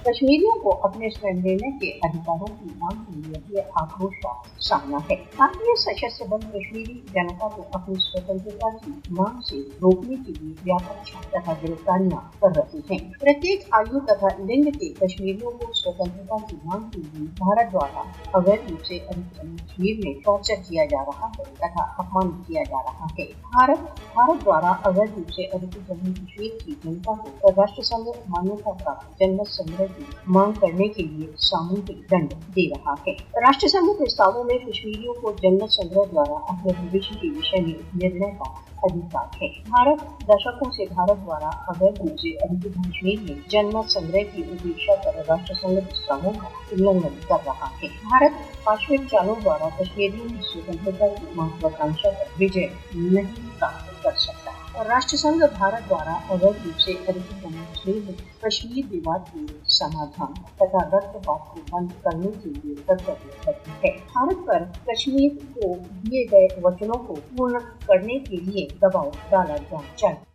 कश्मीरियों को अपने स्वयं लेने के अधिकारों की मांग के लिए यह आक्रोश का सामना है। भारतीय सशस्त्र बल कश्मीरी जनता को अपनी स्वतंत्रता की मांग से रोकने के लिए व्यापक छाप तथा गिरफ्तारियां कर रही हैं। प्रत्येक आयु तथा लिंग के कश्मीरियों को स्वतंत्रता की मांग के लिए भारत द्वारा अवैध रूप से कश्मीर में टॉर्चर किया जा रहा है तथा अपमानित किया जा रहा है। भारत द्वारा अवैध रूप से अधिकृत जम्मू कश्मीर की जनता को राष्ट्र संघ मान्यता प्राप्त जनमत संग्रह की मांग करने के लिए सामूहिक दंड दे रहा है। राष्ट्र संघ प्रस्तावों में कश्मीरियों को जनमत संग्रह द्वारा अपने भविष्य के विषय में निर्णय का अधिकार है। भारत दशकों से भारत द्वारा अवैध रूप से अधिकृत कश्मीर में जनमत संग्रह की उपेक्षा कर राष्ट्र संघ प्रस्तावों का उल्लंघन कर रहा है। भारत पाशविक चालों द्वारा कश्मीरियों की स्वतंत्रता की महत्वाकांक्षा पर विजय नहीं प्राप्त कर सकता। राष्ट्र संघ भारत द्वारा अवैध रूप से अधिकृत जम्मू कश्मीर में कश्मीर विवाद के समाधान तथा रक्तपात को बंद करने के लिए प्रतिबद्ध है। भारत पर कश्मीर को दिए गए वचनों को पूर्ण करने के लिए दबाव डाला जाना चाहिए।